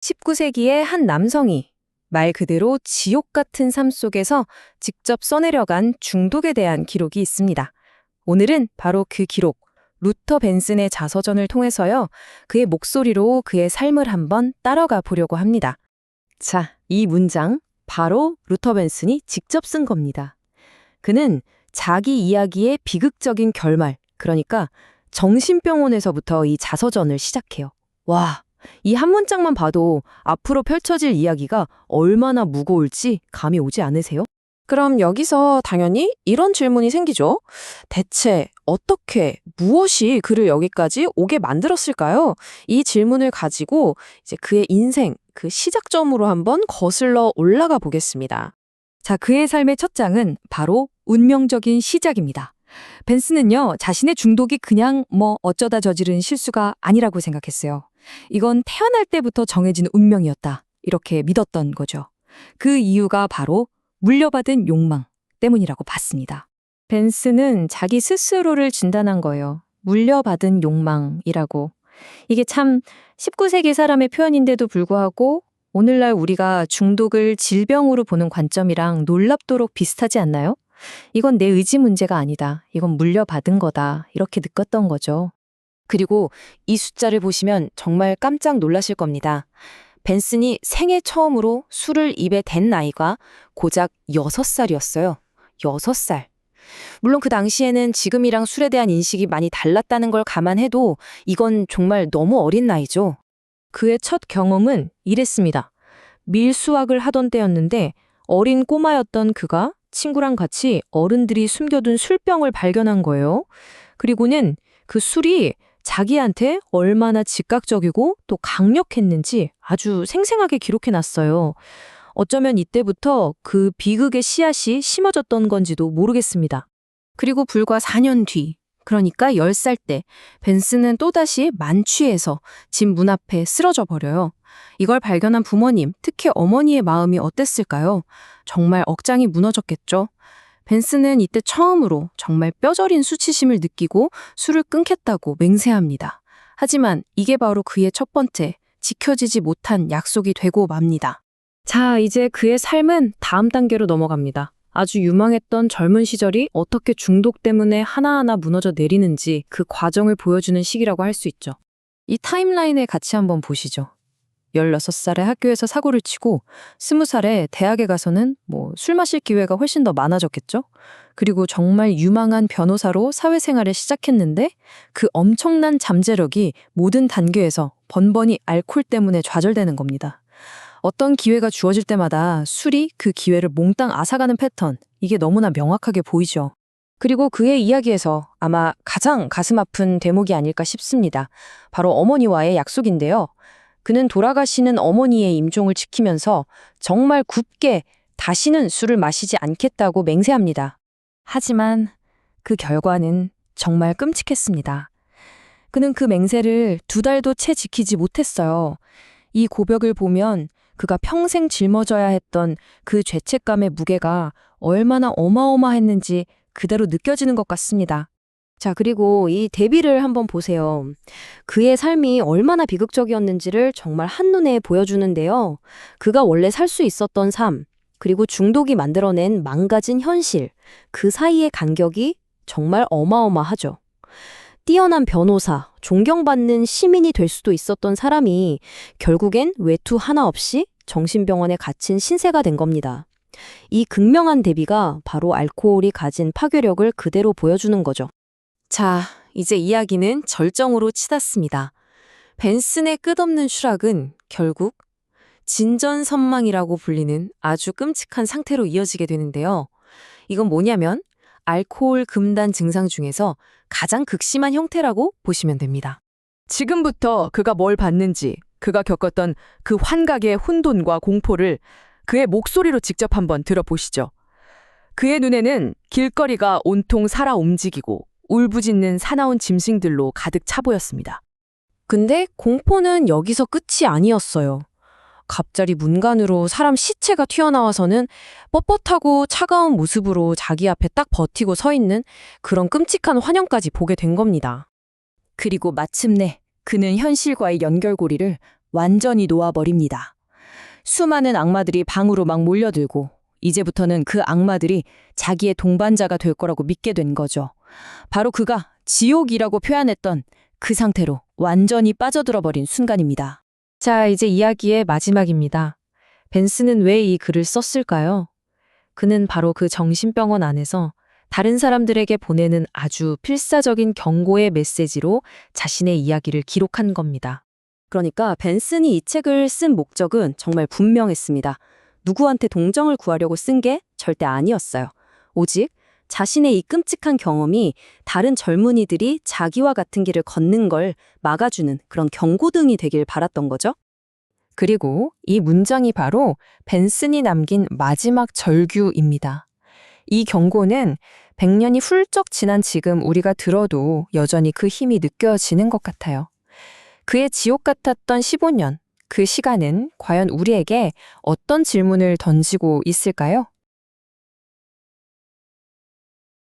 19세기의 한 남성이 말 그대로 지옥 같은 삶 속에서 직접 써내려간 중독에 대한 기록이 있습니다. 오늘은 바로 그 기록, 루터 벤슨의 자서전을 통해서요, 그의 목소리로 그의 삶을 한번 따라가 보려고 합니다. 자, 이 문장, 바로 루터 벤슨이 직접 쓴 겁니다. 그는 자기 이야기의 비극적인 결말, 그러니까 정신병원에서부터 이 자서전을 시작해요. 와, 이 한 문장만 봐도 앞으로 펼쳐질 이야기가 얼마나 무거울지 감이 오지 않으세요? 그럼 여기서 당연히 이런 질문이 생기죠. 대체 어떻게, 무엇이 그를 여기까지 오게 만들었을까요? 이 질문을 가지고 이제 그의 인생, 그 시작점으로 한번 거슬러 올라가 보겠습니다. 자, 그의 삶의 첫 장은 바로 운명적인 시작입니다. 벤슨은요, 자신의 중독이 그냥 어쩌다 저지른 실수가 아니라고 생각했어요. 이건 태어날 때부터 정해진 운명이었다. 이렇게 믿었던 거죠. 그 이유가 바로 물려받은 욕망 때문이라고 봤습니다. 벤슨은 자기 스스로를 진단한 거예요. 물려받은 욕망이라고. 이게 참 19세기 사람의 표현인데도 불구하고 오늘날 우리가 중독을 질병으로 보는 관점이랑 놀랍도록 비슷하지 않나요? 이건 내 의지 문제가 아니다. 이건 물려받은 거다. 이렇게 느꼈던 거죠. 그리고 이 숫자를 보시면 정말 깜짝 놀라실 겁니다. 벤슨이 생애 처음으로 술을 입에 댄 나이가 고작 6살이었어요. 6살. 물론 그 당시에는 지금이랑 술에 대한 인식이 많이 달랐다는 걸 감안해도 이건 정말 너무 어린 나이죠. 그의 첫 경험은 이랬습니다. 밀수학을 하던 때였는데 어린 꼬마였던 그가 친구랑 같이 어른들이 숨겨둔 술병을 발견한 거예요. 그리고는 그 술이 자기한테 얼마나 즉각적이고 또 강력했는지 아주 생생하게 기록해놨어요. 어쩌면 이때부터 그 비극의 씨앗이 심어졌던 건지도 모르겠습니다. 그리고 불과 4년 뒤, 그러니까 10살 때 벤슨은 또다시 만취해서 집 문 앞에 쓰러져 버려요. 이걸 발견한 부모님, 특히 어머니의 마음이 어땠을까요? 정말 억장이 무너졌겠죠. 벤슨은 이때 처음으로 정말 뼈저린 수치심을 느끼고 술을 끊겠다고 맹세합니다. 하지만 이게 바로 그의 첫 번째 지켜지지 못한 약속이 되고 맙니다. 자, 이제 그의 삶은 다음 단계로 넘어갑니다. 아주 유망했던 젊은 시절이 어떻게 중독 때문에 하나하나 무너져 내리는지 그 과정을 보여주는 시기라고 할 수 있죠. 이 타임라인을 같이 한번 보시죠. 16살에 학교에서 사고를 치고 20살에 대학에 가서는 술 마실 기회가 훨씬 더 많아졌겠죠? 그리고 정말 유망한 변호사로 사회생활을 시작했는데 그 엄청난 잠재력이 모든 단계에서 번번이 알코올 때문에 좌절되는 겁니다. 어떤 기회가 주어질 때마다 술이 그 기회를 몽땅 앗아가는 패턴, 이게 너무나 명확하게 보이죠. 그리고 그의 이야기에서 아마 가장 가슴 아픈 대목이 아닐까 싶습니다. 바로 어머니와의 약속인데요. 그는 돌아가시는 어머니의 임종을 지키면서 정말 굳게 다시는 술을 마시지 않겠다고 맹세합니다. 하지만 그 결과는 정말 끔찍했습니다. 그는 그 맹세를 2달도 채 지키지 못했어요. 이 고백을 보면 그가 평생 짊어져야 했던 그 죄책감의 무게가 얼마나 어마어마했는지 그대로 느껴지는 것 같습니다. 자, 그리고 이 데뷔를 한번 보세요. 그의 삶이 얼마나 비극적이었는지를 정말 한눈에 보여주는데요. 그가 원래 살 수 있었던 삶, 그리고 중독이 만들어낸 망가진 현실, 그 사이의 간격이 정말 어마어마하죠. 뛰어난 변호사, 존경받는 시민이 될 수도 있었던 사람이 결국엔 외투 하나 없이 정신병원에 갇힌 신세가 된 겁니다. 이 극명한 대비가 바로 알코올이 가진 파괴력을 그대로 보여주는 거죠. 자, 이제 이야기는 절정으로 치닫습니다. 벤슨의 끝없는 추락은 결국 진전선망이라고 불리는 아주 끔찍한 상태로 이어지게 되는데요. 이건 뭐냐면 알코올 금단 증상 중에서 가장 극심한 형태라고 보시면 됩니다. 지금부터 그가 뭘 봤는지, 그가 겪었던 그 환각의 혼돈과 공포를 그의 목소리로 직접 한번 들어보시죠. 그의 눈에는 길거리가 온통 살아 움직이고 울부짖는 사나운 짐승들로 가득 차 보였습니다. 근데 공포는 여기서 끝이 아니었어요. 갑자기 문간으로 사람 시체가 튀어나와서는 뻣뻣하고 차가운 모습으로 자기 앞에 딱 버티고 서 있는 그런 끔찍한 환영까지 보게 된 겁니다. 그리고 마침내 그는 현실과의 연결고리를 완전히 놓아버립니다. 수많은 악마들이 방으로 막 몰려들고 이제부터는 그 악마들이 자기의 동반자가 될 거라고 믿게 된 거죠. 바로 그가 지옥이라고 표현했던 그 상태로 완전히 빠져들어 버린 순간입니다. 자, 이제 이야기의 마지막입니다. 벤스는 왜 이 글을 썼을까요? 그는 바로 그 정신병원 안에서 다른 사람들에게 보내는 아주 필사적인 경고의 메시지로 자신의 이야기를 기록한 겁니다. 그러니까 벤슨이 이 책을 쓴 목적은 정말 분명했습니다. 누구한테 동정을 구하려고 쓴 게 절대 아니었어요. 오직 자신의 이 끔찍한 경험이 다른 젊은이들이 자기와 같은 길을 걷는 걸 막아주는 그런 경고등이 되길 바랐던 거죠. 그리고 이 문장이 바로 벤슨이 남긴 마지막 절규입니다. 이 경고는 100년이 훌쩍 지난 지금 우리가 들어도 여전히 그 힘이 느껴지는 것 같아요. 그의 지옥 같았던 15년, 그 시간은 과연 우리에게 어떤 질문을 던지고 있을까요?